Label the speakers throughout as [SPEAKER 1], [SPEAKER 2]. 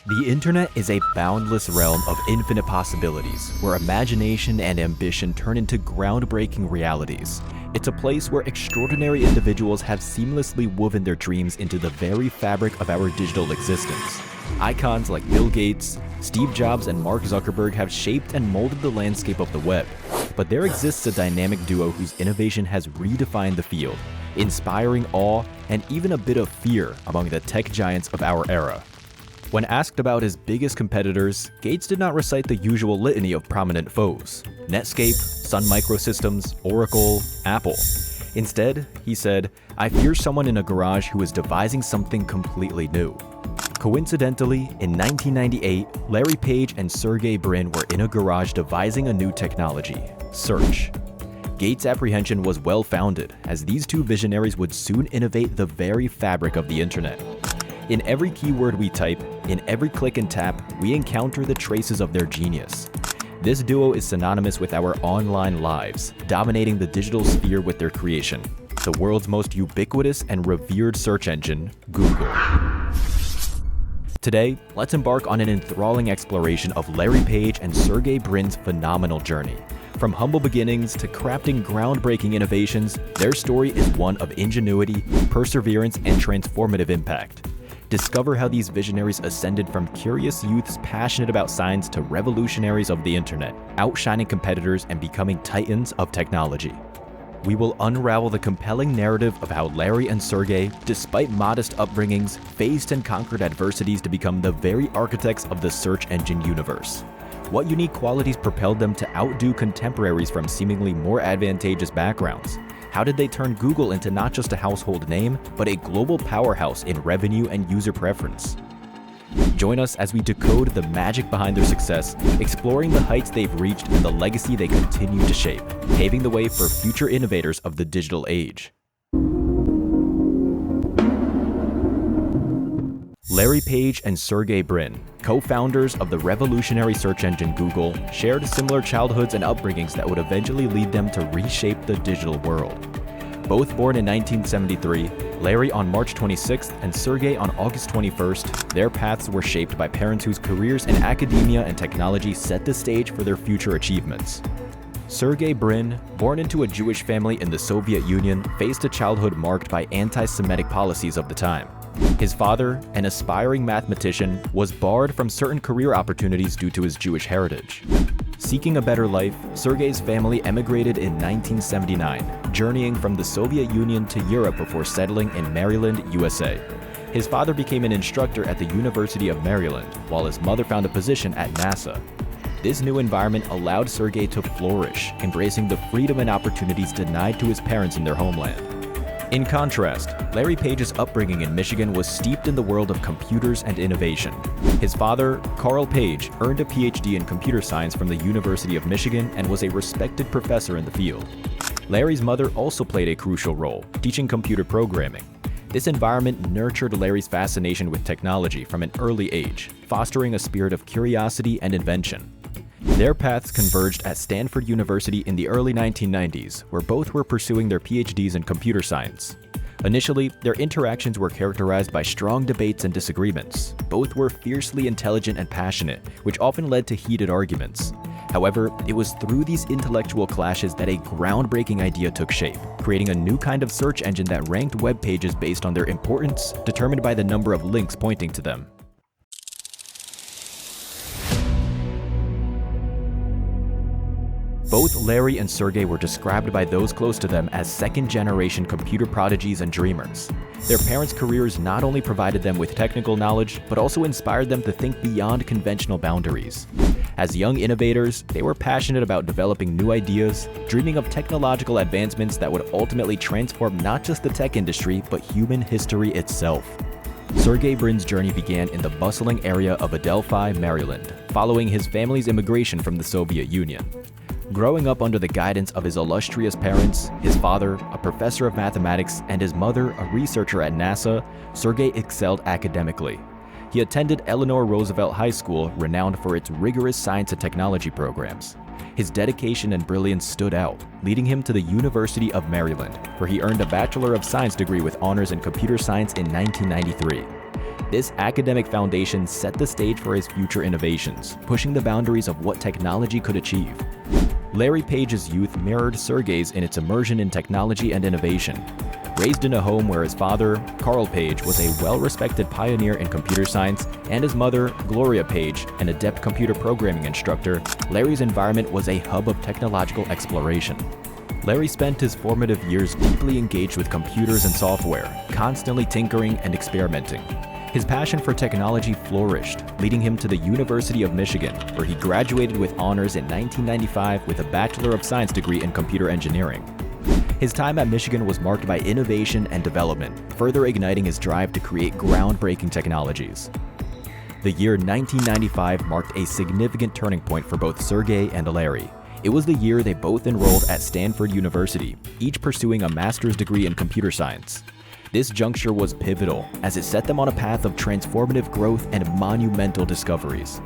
[SPEAKER 1] The internet is a boundless realm of infinite possibilities, where imagination and ambition turn into groundbreaking realities. It's a place where extraordinary individuals have seamlessly woven their dreams into the very fabric of our digital existence. Icons like Bill Gates, Steve Jobs, and Mark Zuckerberg have shaped and molded the landscape of the web. But there exists a dynamic duo whose innovation has redefined the field, inspiring awe and even a bit of fear among the tech giants of our era. When asked about his biggest competitors, Gates did not recite the usual litany of prominent foes: Netscape, Sun Microsystems, Oracle, Apple. Instead, he said, "I fear someone in a garage who is devising something completely new." Coincidentally, in 1998, Larry Page and Sergey Brin were in a garage devising a new technology: search. Gates' apprehension was well-founded, as these two visionaries would soon innovate the very fabric of the internet. In every keyword we type, in every click and tap, we encounter the traces of their genius. This duo is synonymous with our online lives, dominating the digital sphere with their creation, the world's most ubiquitous and revered search engine, Google. Today, let's embark on an enthralling exploration of Larry Page and Sergey Brin's phenomenal journey. From humble beginnings to crafting groundbreaking innovations, their story is one of ingenuity, perseverance, and transformative impact. Discover how these visionaries ascended from curious youths passionate about science to revolutionaries of the internet, outshining competitors and becoming titans of technology. We will unravel the compelling narrative of how Larry and Sergey, despite modest upbringings, faced and conquered adversities to become the very architects of the search engine universe. What unique qualities propelled them to outdo contemporaries from seemingly more advantageous backgrounds? How did they turn Google into not just a household name, but a global powerhouse in revenue and user preference? Join us as we decode the magic behind their success, exploring the heights they've reached and the legacy they continue to shape, paving the way for future innovators of the digital age. Larry Page and Sergey Brin, co-founders of the revolutionary search engine Google, shared similar childhoods and upbringings that would eventually lead them to reshape the digital world. Both born in 1973, Larry on March 26th and Sergey on August 21st, their paths were shaped by parents whose careers in academia and technology set the stage for their future achievements. Sergey Brin, born into a Jewish family in the Soviet Union, faced a childhood marked by anti-Semitic policies of the time. His father, an aspiring mathematician, was barred from certain career opportunities due to his Jewish heritage. Seeking a better life, Sergey's family emigrated in 1979, journeying from the Soviet Union to Europe before settling in Maryland, USA. His father became an instructor at the University of Maryland, while his mother found a position at NASA. This new environment allowed Sergey to flourish, embracing the freedom and opportunities denied to his parents in their homeland. In contrast, Larry Page's upbringing in Michigan was steeped in the world of computers and innovation. His father, Carl Page, earned a PhD in computer science from the University of Michigan and was a respected professor in the field. Larry's mother also played a crucial role, teaching computer programming. This environment nurtured Larry's fascination with technology from an early age, fostering a spirit of curiosity and invention. Their paths converged at Stanford University in the early 1990s, where both were pursuing their PhDs in computer science. Initially, their interactions were characterized by strong debates and disagreements. Both were fiercely intelligent and passionate, which often led to heated arguments. However, it was through these intellectual clashes that a groundbreaking idea took shape, creating a new kind of search engine that ranked web pages based on their importance, determined by the number of links pointing to them. Both Larry and Sergey were described by those close to them as second-generation computer prodigies and dreamers. Their parents' careers not only provided them with technical knowledge, but also inspired them to think beyond conventional boundaries. As young innovators, they were passionate about developing new ideas, dreaming of technological advancements that would ultimately transform not just the tech industry, but human history itself. Sergey Brin's journey began in the bustling area of Adelphi, Maryland, following his family's immigration from the Soviet Union. Growing up under the guidance of his illustrious parents, his father, a professor of mathematics, and his mother, a researcher at NASA, Sergey excelled academically. He attended Eleanor Roosevelt High School, renowned for its rigorous science and technology programs. His dedication and brilliance stood out, leading him to the University of Maryland, where he earned a Bachelor of Science degree with honors in computer science in 1993. This academic foundation set the stage for his future innovations, pushing the boundaries of what technology could achieve. Larry Page's youth mirrored Sergey's in its immersion in technology and innovation. Raised in a home where his father, Carl Page, was a well-respected pioneer in computer science, and his mother, Gloria Page, an adept computer programming instructor, Larry's environment was a hub of technological exploration. Larry spent his formative years deeply engaged with computers and software, constantly tinkering and experimenting. His passion for technology flourished, leading him to the University of Michigan, where he graduated with honors in 1995 with a Bachelor of Science degree in computer engineering. His time at Michigan was marked by innovation and development, further igniting his drive to create groundbreaking technologies. The year 1995 marked a significant turning point for both Sergey and Larry. It was the year they both enrolled at Stanford University, each pursuing a master's degree in computer science. This juncture was pivotal, as it set them on a path of transformative growth and monumental discoveries.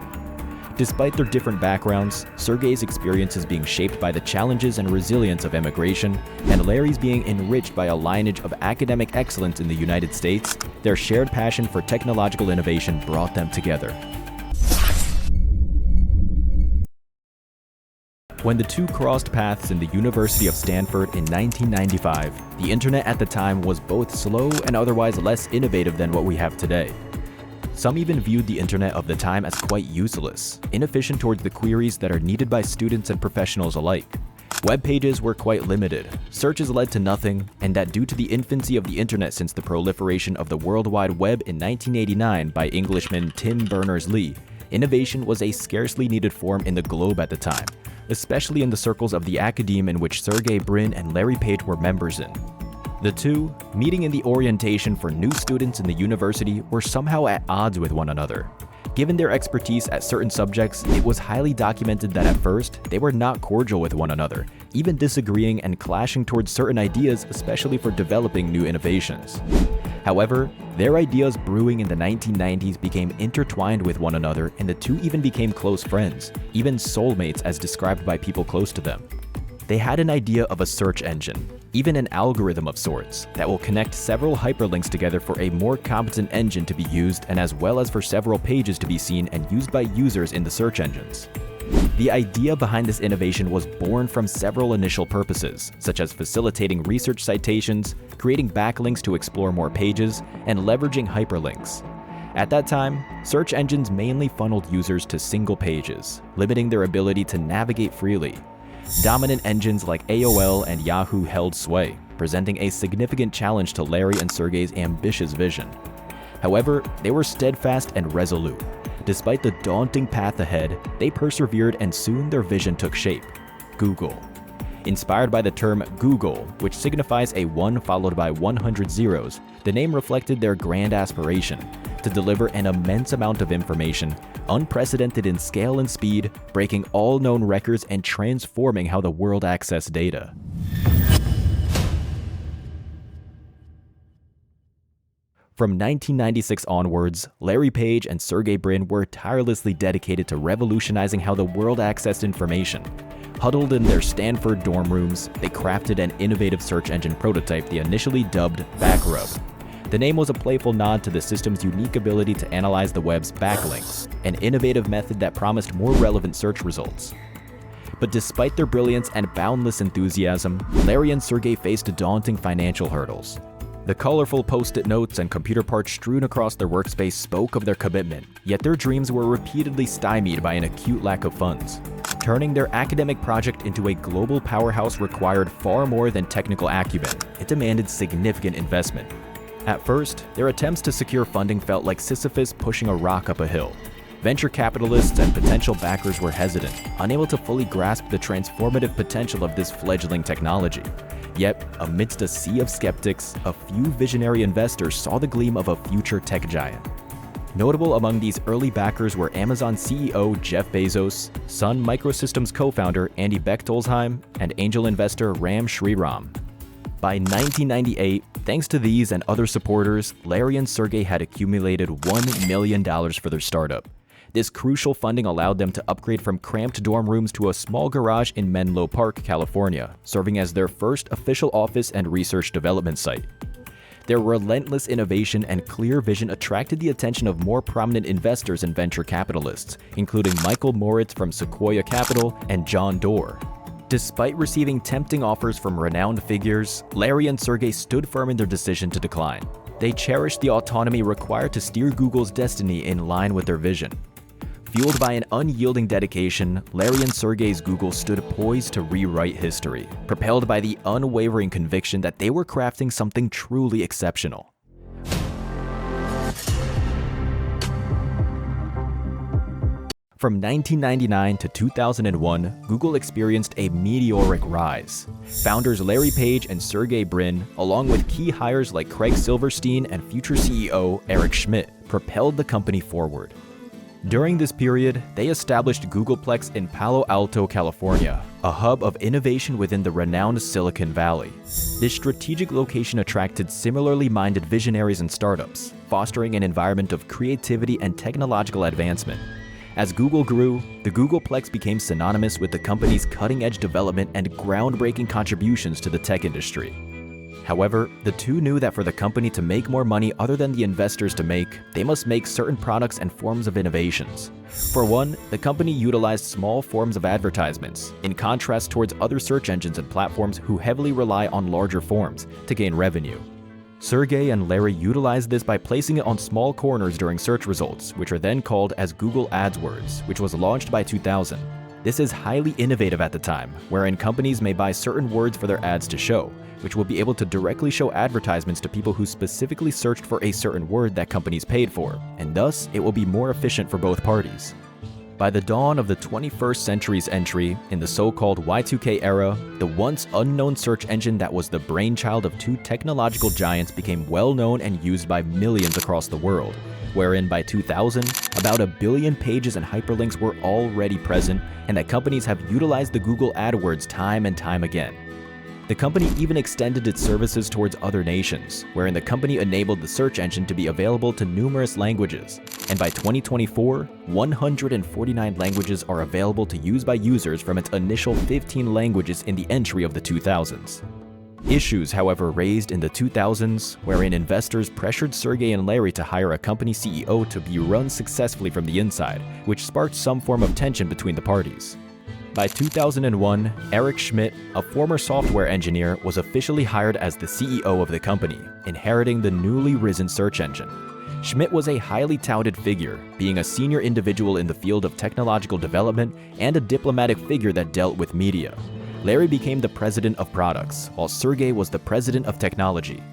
[SPEAKER 1] Despite their different backgrounds, Sergey's experience is being shaped by the challenges and resilience of immigration, and Larry's being enriched by a lineage of academic excellence in the United States. Their shared passion for technological innovation brought them together. When the two crossed paths in the University of Stanford in 1995, the internet at the time was both slow and otherwise less innovative than what we have today. Some even viewed the internet of the time as quite useless, inefficient towards the queries that are needed by students and professionals alike. Web pages were quite limited, searches led to nothing, and that due to the infancy of the internet since the proliferation of the World Wide Web in 1989 by Englishman Tim Berners-Lee, innovation was a scarcely needed form in the globe at the time, especially in the circles of the academe in which Sergey Brin and Larry Page were members in. The two, meeting in the orientation for new students in the university, were somehow at odds with one another. Given their expertise at certain subjects, it was highly documented that at first, they were not cordial with one another, even disagreeing and clashing towards certain ideas, especially for developing new innovations. However, their ideas brewing in the 1990s became intertwined with one another, and the two even became close friends, even soulmates as described by people close to them. They had an idea of a search engine, even an algorithm of sorts, that will connect several hyperlinks together for a more competent engine to be used, and as well as for several pages to be seen and used by users in the search engines. The idea behind this innovation was born from several initial purposes, such as facilitating research citations, creating backlinks to explore more pages, and leveraging hyperlinks. At that time, search engines mainly funneled users to single pages, limiting their ability to navigate freely. Dominant engines like AOL and Yahoo held sway, presenting a significant challenge to Larry and Sergey's ambitious vision. However, they were steadfast and resolute. Despite the daunting path ahead, they persevered, and soon their vision took shape: Google. Inspired by the term Google, which signifies a 1 followed by 100 zeros, the name reflected their grand aspiration to deliver an immense amount of information, unprecedented in scale and speed, breaking all known records and transforming how the world accessed data. From 1996 onwards, Larry Page and Sergey Brin were tirelessly dedicated to revolutionizing how the world accessed information. Huddled in their Stanford dorm rooms, they crafted an innovative search engine prototype they initially dubbed Backrub. The name was a playful nod to the system's unique ability to analyze the web's backlinks, an innovative method that promised more relevant search results. But despite their brilliance and boundless enthusiasm, Larry and Sergey faced daunting financial hurdles. The colorful post-it notes and computer parts strewn across their workspace spoke of their commitment, yet their dreams were repeatedly stymied by an acute lack of funds. Turning their academic project into a global powerhouse required far more than technical acumen. It demanded significant investment. At first, their attempts to secure funding felt like Sisyphus pushing a rock up a hill. Venture capitalists and potential backers were hesitant, unable to fully grasp the transformative potential of this fledgling technology. Yet, amidst a sea of skeptics, a few visionary investors saw the gleam of a future tech giant. Notable among these early backers were Amazon CEO Jeff Bezos, Sun Microsystems co-founder Andy Bechtolsheim, and angel investor Ram Shriram. By 1998, thanks to these and other supporters, Larry and Sergey had accumulated $1 million for their startup. This crucial funding allowed them to upgrade from cramped dorm rooms to a small garage in Menlo Park, California, serving as their first official office and research development site. Their relentless innovation and clear vision attracted the attention of more prominent investors and venture capitalists, including Michael Moritz from Sequoia Capital and John Doerr. Despite receiving tempting offers from renowned figures, Larry and Sergey stood firm in their decision to decline. They cherished the autonomy required to steer Google's destiny in line with their vision. Fueled by an unyielding dedication, Larry and Sergey's Google stood poised to rewrite history, propelled by the unwavering conviction that they were crafting something truly exceptional. From 1999 to 2001, Google experienced a meteoric rise. Founders Larry Page and Sergey Brin, along with key hires like Craig Silverstein and future CEO Eric Schmidt, propelled the company forward. During this period, they established Googleplex in Palo Alto, California, a hub of innovation within the renowned Silicon Valley. This strategic location attracted similarly minded visionaries and startups, fostering an environment of creativity and technological advancement. As Google grew, the Googleplex became synonymous with the company's cutting-edge development and groundbreaking contributions to the tech industry. However, the two knew that for the company to make more money other than the investors to make, they must make certain products and forms of innovations. For one, the company utilized small forms of advertisements, in contrast towards other search engines and platforms who heavily rely on larger forms to gain revenue. Sergey and Larry utilized this by placing it on small corners during search results, which are then called as Google AdWords, which was launched by 2000. This is highly innovative at the time, wherein companies may buy certain words for their ads to show, which will be able to directly show advertisements to people who specifically searched for a certain word that companies paid for, and thus it will be more efficient for both parties. By the dawn of the 21st century's entry, in the so-called Y2K era, the once unknown search engine that was the brainchild of two technological giants became well-known and used by millions across the world, wherein by 2000, about 1 billion pages and hyperlinks were already present, and that companies have utilized the Google AdWords time and time again. The company even extended its services towards other nations, wherein the company enabled the search engine to be available to numerous languages. And by 2024, 149 languages are available to use by users from its initial 15 languages in the entry of the 2000s. Issues, however, raised in the 2000s, wherein investors pressured Sergey and Larry to hire a company CEO to be run successfully from the inside, which sparked some form of tension between the parties. By 2001, Eric Schmidt, a former software engineer, was officially hired as the CEO of the company, inheriting the newly risen search engine. Schmidt was a highly touted figure, being a senior individual in the field of technological development and a diplomatic figure that dealt with media. Larry became the president of products, while Sergey was the president of technology.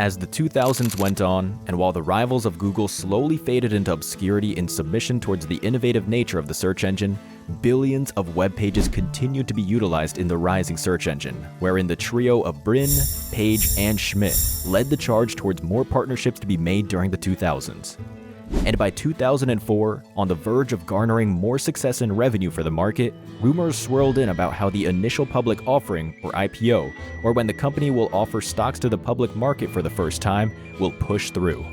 [SPEAKER 1] As the 2000s went on, and while the rivals of Google slowly faded into obscurity in submission towards the innovative nature of the search engine, billions of web pages continued to be utilized in the rising search engine, wherein the trio of Brin, Page, and Schmidt led the charge towards more partnerships to be made during the 2000s. And by 2004, on the verge of garnering more success and revenue for the market, rumors swirled in about how the initial public offering, or IPO, or when the company will offer stocks to the public market for the first time, will push through.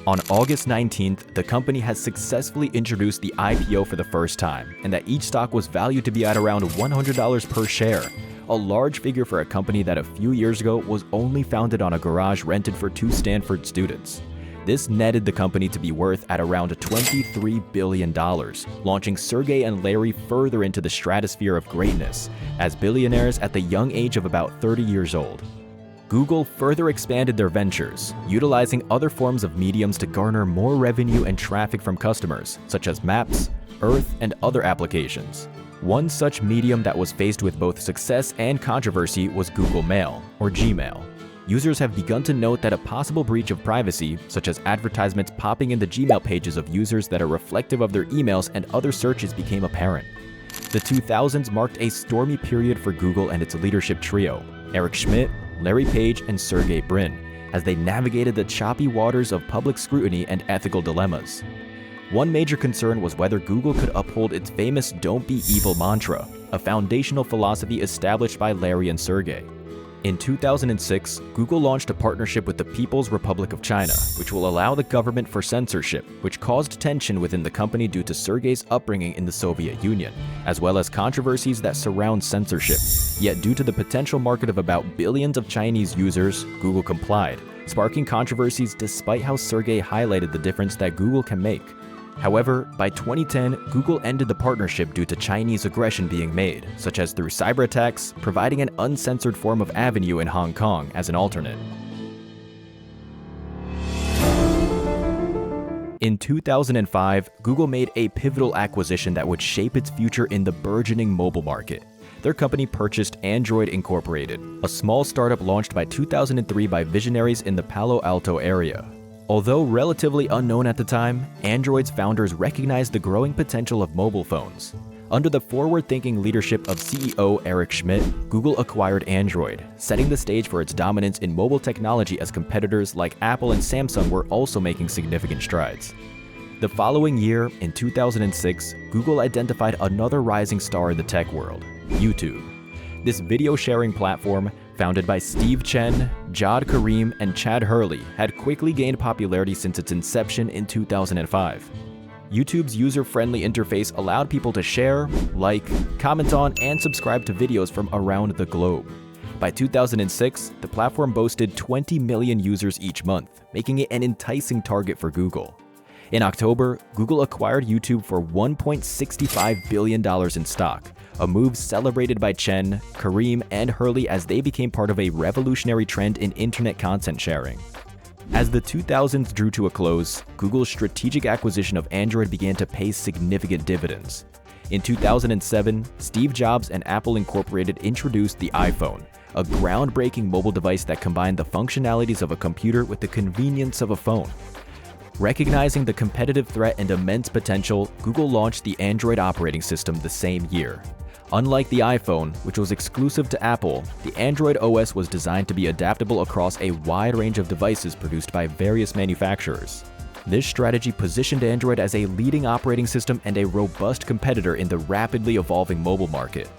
[SPEAKER 1] On August 19th, the company has successfully introduced the IPO for the first time, and that each stock was valued to be at around $100 per share, a large figure for a company that a few years ago was only founded on a garage rented for 2 Stanford students. This netted the company to be worth at around $23 billion, launching Sergey and Larry further into the stratosphere of greatness as billionaires at the young age of about 30 years old. Google further expanded their ventures, utilizing other forms of mediums to garner more revenue and traffic from customers, such as Maps, Earth, and other applications. One such medium that was faced with both success and controversy was Google Mail, or Gmail. Users have begun to note that a possible breach of privacy, such as advertisements popping in the Gmail pages of users that are reflective of their emails and other searches, became apparent. The 2000s marked a stormy period for Google and its leadership trio, Eric Schmidt, Larry Page, and Sergey Brin, as they navigated the choppy waters of public scrutiny and ethical dilemmas. One major concern was whether Google could uphold its famous "Don't Be Evil" mantra, a foundational philosophy established by Larry and Sergey. In 2006, Google launched a partnership with the People's Republic of China, which will allow the government for censorship, which caused tension within the company due to Sergey's upbringing in the Soviet Union, as well as controversies that surround censorship. Yet due to the potential market of about billions of Chinese users, Google complied, sparking controversies despite how Sergey highlighted the difference that Google can make. However, by 2010, Google ended the partnership due to Chinese aggression being made, such as through cyber attacks, providing an uncensored form of avenue in Hong Kong as an alternate. In 2005, Google made a pivotal acquisition that would shape its future in the burgeoning mobile market. Their company purchased Android Incorporated, a small startup launched by 2003 by visionaries in the Palo Alto area. Although relatively unknown at the time, Android's founders recognized the growing potential of mobile phones. Under the forward-thinking leadership of CEO Eric Schmidt, Google acquired Android, setting the stage for its dominance in mobile technology as competitors like Apple and Samsung were also making significant strides. The following year, in 2006, Google identified another rising star in the tech world, YouTube. This video-sharing platform, founded by Steve Chen, Jad Karim, and Chad Hurley, had quickly gained popularity since its inception in 2005. YouTube's user-friendly interface allowed people to share, like, comment on, and subscribe to videos from around the globe. By 2006, the platform boasted 20 million users each month, making it an enticing target for Google. In October, Google acquired YouTube for $1.65 billion in stock, a move celebrated by Chen, Karim, and Hurley as they became part of a revolutionary trend in internet content sharing. As the 2000s drew to a close, Google's strategic acquisition of Android began to pay significant dividends. In 2007, Steve Jobs and Apple Incorporated introduced the iPhone, a groundbreaking mobile device that combined the functionalities of a computer with the convenience of a phone. Recognizing the competitive threat and immense potential, Google launched the Android operating system the same year. Unlike the iPhone, which was exclusive to Apple, the Android OS was designed to be adaptable across a wide range of devices produced by various manufacturers. This strategy positioned Android as a leading operating system and a robust competitor in the rapidly evolving mobile market.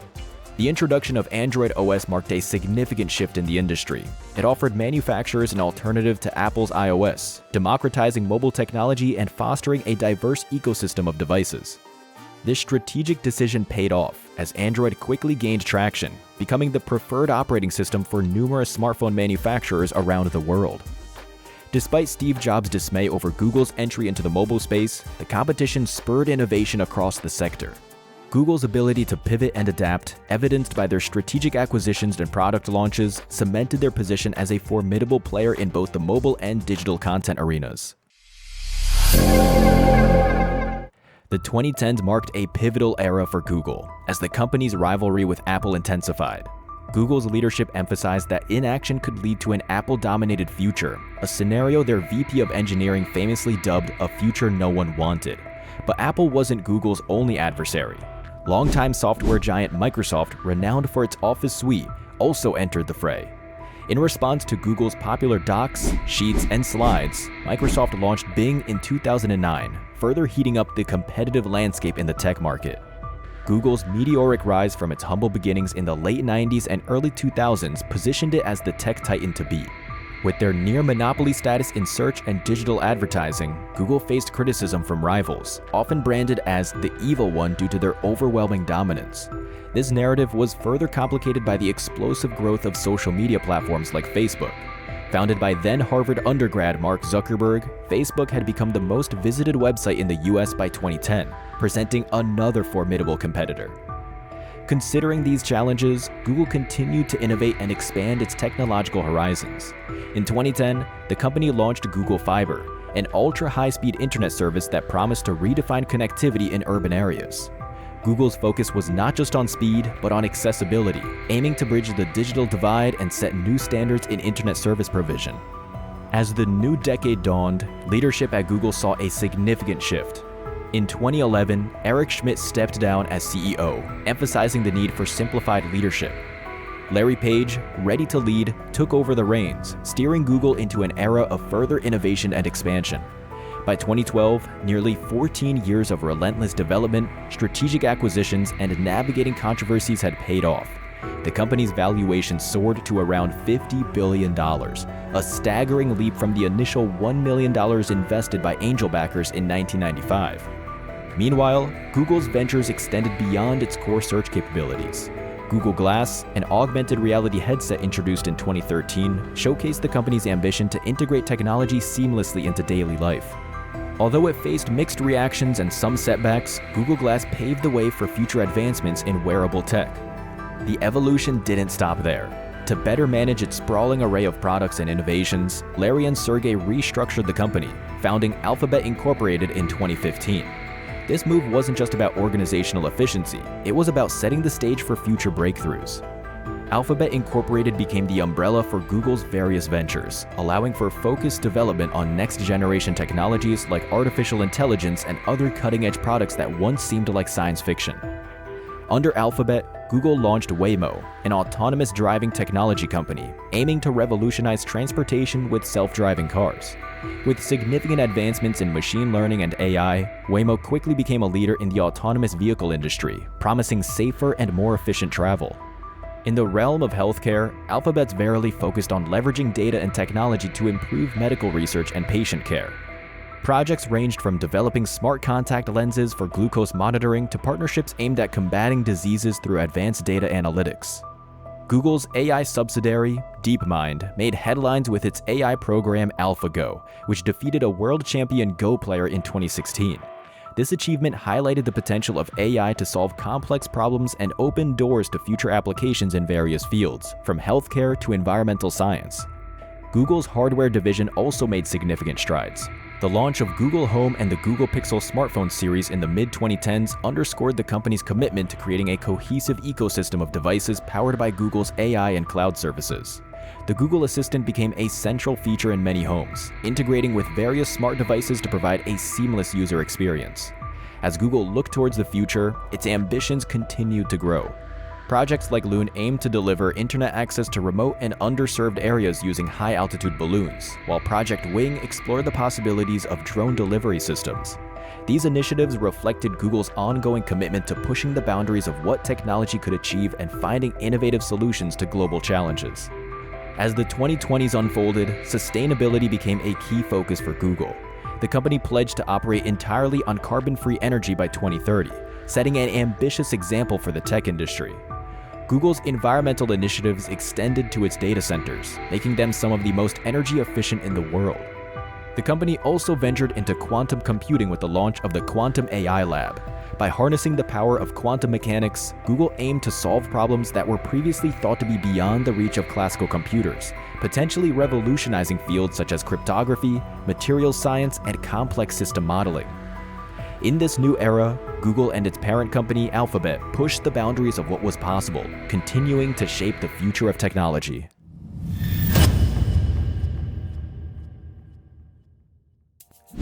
[SPEAKER 1] The introduction of Android OS marked a significant shift in the industry. It offered manufacturers an alternative to Apple's iOS, democratizing mobile technology and fostering a diverse ecosystem of devices. This strategic decision paid off, as Android quickly gained traction, becoming the preferred operating system for numerous smartphone manufacturers around the world. Despite Steve Jobs' dismay over Google's entry into the mobile space, the competition spurred innovation across the sector. Google's ability to pivot and adapt, evidenced by their strategic acquisitions and product launches, cemented their position as a formidable player in both the mobile and digital content arenas. The 2010s marked a pivotal era for Google, as the company's rivalry with Apple intensified. Google's leadership emphasized that inaction could lead to an Apple-dominated future, a scenario their VP of Engineering famously dubbed a future no one wanted. But Apple wasn't Google's only adversary. Longtime software giant Microsoft, renowned for its Office suite, also entered the fray. In response to Google's popular Docs, Sheets, and Slides, Microsoft launched Bing in 2009, further heating up the competitive landscape in the tech market. Google's meteoric rise from its humble beginnings in the late 90s and early 2000s positioned it as the tech titan to beat. With their near-monopoly status in search and digital advertising, Google faced criticism from rivals, often branded as the evil one due to their overwhelming dominance. This narrative was further complicated by the explosive growth of social media platforms like Facebook. Founded by then Harvard undergrad Mark Zuckerberg, Facebook had become the most visited website in the US by 2010, presenting another formidable competitor. Considering these challenges, Google continued to innovate and expand its technological horizons. In 2010, the company launched Google Fiber, an ultra-high-speed internet service that promised to redefine connectivity in urban areas. Google's focus was not just on speed, but on accessibility, aiming to bridge the digital divide and set new standards in internet service provision. As the new decade dawned, leadership at Google saw a significant shift. In 2011, Eric Schmidt stepped down as CEO, emphasizing the need for simplified leadership. Larry Page, ready to lead, took over the reins, steering Google into an era of further innovation and expansion. By 2012, nearly 14 years of relentless development, strategic acquisitions, and navigating controversies had paid off. The company's valuation soared to around $50 billion, a staggering leap from the initial $1 million invested by angel backers in 1995. Meanwhile, Google's ventures extended beyond its core search capabilities. Google Glass, an augmented reality headset introduced in 2013, showcased the company's ambition to integrate technology seamlessly into daily life. Although it faced mixed reactions and some setbacks, Google Glass paved the way for future advancements in wearable tech. The evolution didn't stop there. To better manage its sprawling array of products and innovations, Larry and Sergey restructured the company, founding Alphabet Incorporated in 2015. This move wasn't just about organizational efficiency, it was about setting the stage for future breakthroughs. Alphabet Incorporated became the umbrella for Google's various ventures, allowing for focused development on next-generation technologies like artificial intelligence and other cutting-edge products that once seemed like science fiction. Under Alphabet, Google launched Waymo, an autonomous driving technology company aiming to revolutionize transportation with self-driving cars. With significant advancements in machine learning and AI, Waymo quickly became a leader in the autonomous vehicle industry, promising safer and more efficient travel. In the realm of healthcare, Alphabet's Verily focused on leveraging data and technology to improve medical research and patient care. Projects ranged from developing smart contact lenses for glucose monitoring to partnerships aimed at combating diseases through advanced data analytics. Google's AI subsidiary, DeepMind, made headlines with its AI program AlphaGo, which defeated a world champion Go player in 2016. This achievement highlighted the potential of AI to solve complex problems and open doors to future applications in various fields, from healthcare to environmental science. Google's hardware division also made significant strides. The launch of Google Home and the Google Pixel smartphone series in the mid-2010s underscored the company's commitment to creating a cohesive ecosystem of devices powered by Google's AI and cloud services. The Google Assistant became a central feature in many homes, integrating with various smart devices to provide a seamless user experience. As Google looked towards the future, its ambitions continued to grow. Projects like Loon aim to deliver internet access to remote and underserved areas using high-altitude balloons, while Project Wing explored the possibilities of drone delivery systems. These initiatives reflected Google's ongoing commitment to pushing the boundaries of what technology could achieve and finding innovative solutions to global challenges. As the 2020s unfolded, sustainability became a key focus for Google. The company pledged to operate entirely on carbon-free energy by 2030, setting an ambitious example for the tech industry. Google's environmental initiatives extended to its data centers, making them some of the most energy efficient in the world. The company also ventured into quantum computing with the launch of the Quantum AI Lab. By harnessing the power of quantum mechanics, Google aimed to solve problems that were previously thought to be beyond the reach of classical computers, potentially revolutionizing fields such as cryptography, materials science, and complex system modeling. In this new era, Google and its parent company Alphabet pushed the boundaries of what was possible, continuing to shape the future of technology.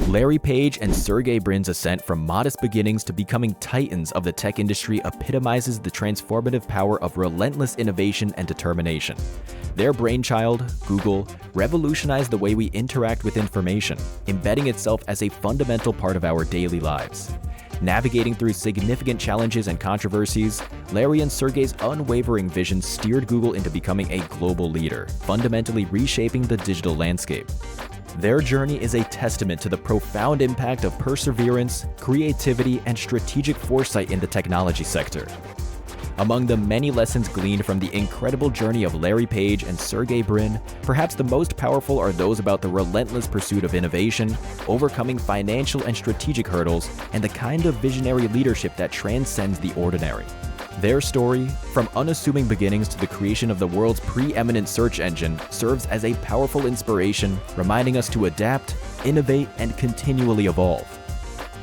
[SPEAKER 1] Larry Page and Sergey Brin's ascent from modest beginnings to becoming titans of the tech industry epitomizes the transformative power of relentless innovation and determination. Their brainchild, Google, revolutionized the way we interact with information, embedding itself as a fundamental part of our daily lives. Navigating through significant challenges and controversies, Larry and Sergey's unwavering vision steered Google into becoming a global leader, fundamentally reshaping the digital landscape. Their journey is a testament to the profound impact of perseverance, creativity, and strategic foresight in the technology sector. Among the many lessons gleaned from the incredible journey of Larry Page and Sergey Brin, perhaps the most powerful are those about the relentless pursuit of innovation, overcoming financial and strategic hurdles, and the kind of visionary leadership that transcends the ordinary. Their story, from unassuming beginnings to the creation of the world's preeminent search engine, serves as a powerful inspiration, reminding us to adapt, innovate, and continually evolve.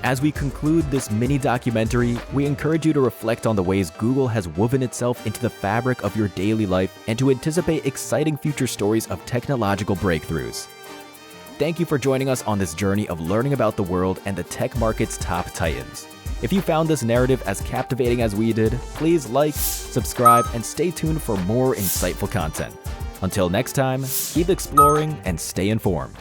[SPEAKER 1] As we conclude this mini-documentary, we encourage you to reflect on the ways Google has woven itself into the fabric of your daily life and to anticipate exciting future stories of technological breakthroughs. Thank you for joining us on this journey of learning about the world and the tech market's top titans. If you found this narrative as captivating as we did, please like, subscribe, and stay tuned for more insightful content. Until next time, keep exploring and stay informed.